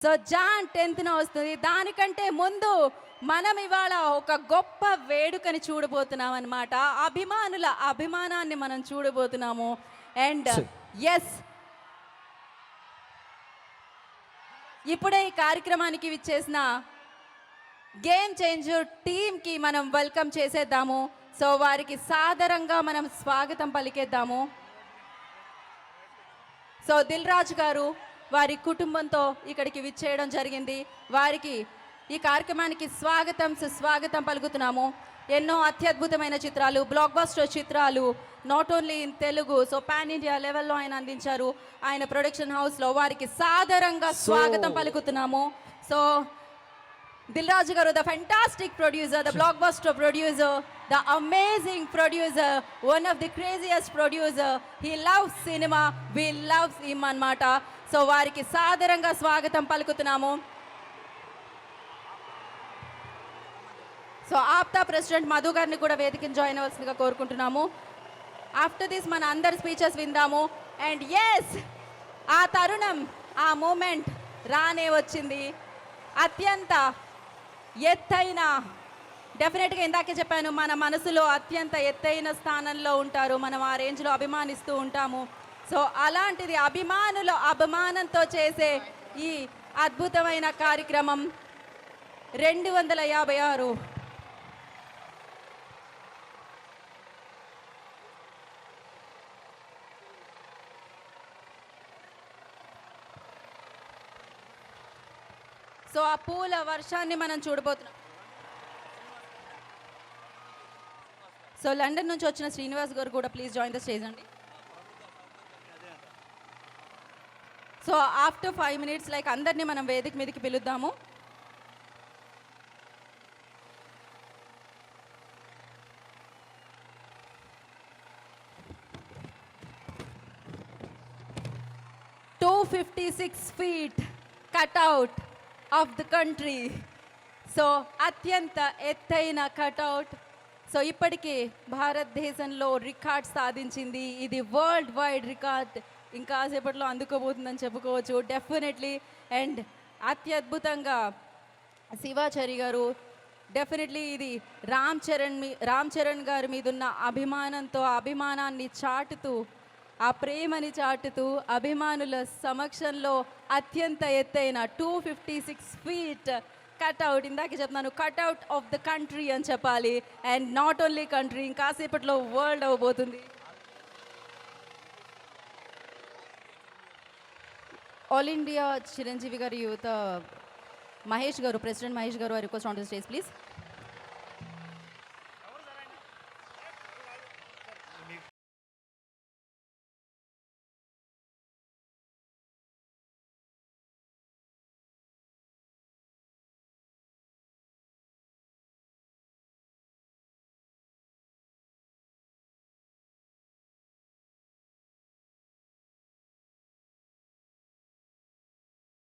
So John 10th వస్తుంది. దానికంటే ముందు మనం ఇవాళ ఒక గొప్ప వేడుకని చూడబోతున్నాం అనమాట. అభిమానుల అభిమానాన్ని మనం చూడబోతున్నాము. అండ్ ఎస్, ఇప్పుడే ఈ కార్యక్రమానికి విచ్చేసిన గేమ్ చేంజర్ టీమ్కి మనం వెల్కమ్ చేసేద్దాము. సో వారికి సాదరంగా మనం స్వాగతం పలికేద్దాము. సో దిల్ రాజు గారు వారి కుటుంబంతో ఇక్కడికి విచ్చేయడం జరిగింది. వారికి ఈ కార్యక్రమానికి సుస్వాగతం పలుకుతున్నాము. ఎన్నో అత్యద్భుతమైన చిత్రాలు, బ్లాక్ బస్టర్ చిత్రాలు not only in Telugu, so pan India లెవెల్లో ఆయన అందించారు. ఆయన ప్రొడక్షన్ హౌస్లో వారికి సాదరంగా స్వాగతం పలుకుతున్నాము. సో దిల్ రాజు గారు, the fantastic producer, the block buster producer, the amazing producer, one of the craziest producer. He loves cinema, we loves him అన్నమాట. సో వారికి సాదరంగా స్వాగతం పలుకుతున్నాము. సో ఆప్తా ప్రెసిడెంట్ మధు గారిని కూడా వేదికను జాయిన్ అవ్వాల్సిందిగా కోరుకుంటున్నాము. ఆఫ్టర్ దిస్ మన అందరి స్పీచెస్ విందాము. అండ్ ఎస్, ఆ తరుణం, ఆ మూమెంట్ రానే వచ్చింది. అత్యంత ఎత్తైన, డెఫినెట్గా ఇందాకే చెప్పాను, మన మనసులో అత్యంత ఎత్తైన స్థానంలో ఉంటారు. మనం ఆ రేంజ్లో అభిమానిస్తూ ఉంటాము. సో అలాంటిది అభిమానుల అభిమానంతో చేసే ఈ అద్భుతమైన కార్యక్రమం 256. సో ఆ పూల వర్షాన్ని మనం చూడబోతున్నాం. సో లండన్ నుంచి వచ్చిన శ్రీనివాస్ గారు కూడా ప్లీజ్ జాయిన్ ద స్టేజ్ అండి. సో ఆఫ్టర్ 5 minutes లైక్ అందరినీ మనం వేదిక మీదకి పిలుద్దాము. "256 feet cutout of the country." So అత్యంత ఎత్తైన కట్అవుట్. సో ఇప్పటికీ భారతదేశంలో రికార్డ్ సాధించింది. ఇది వరల్డ్ వైడ్ రికార్డ్. ఇంకా సేపట్లో అందుకోబోతుందని చెప్పుకోవచ్చు డెఫినెట్లీ. అండ్ అత్యద్భుతంగా శివాచారి గారు, డెఫినెట్లీ ఇది రామ్ చరణ్ గారి మీద ఉన్న అభిమానంతో అభిమానాన్ని చాటుతూ, ఆ ప్రేమని చాటుతూ అభిమానుల సమక్షంలో అత్యంత ఎత్తైన 256 feet కట్అవుట్. ఇందాక చెప్తున్నాను, కట్అవుట్ ఆఫ్ ద కంట్రీ అని చెప్పాలి. అండ్ నాట్ ఓన్లీ కంట్రీ, ఇంకాసేపట్లో వరల్డ్ అవ్వబోతుంది. ఆల్ ఇండియా చిరంజీవి గారి యువత Mahesh garu, president Mahesh garu, I request on to stage please.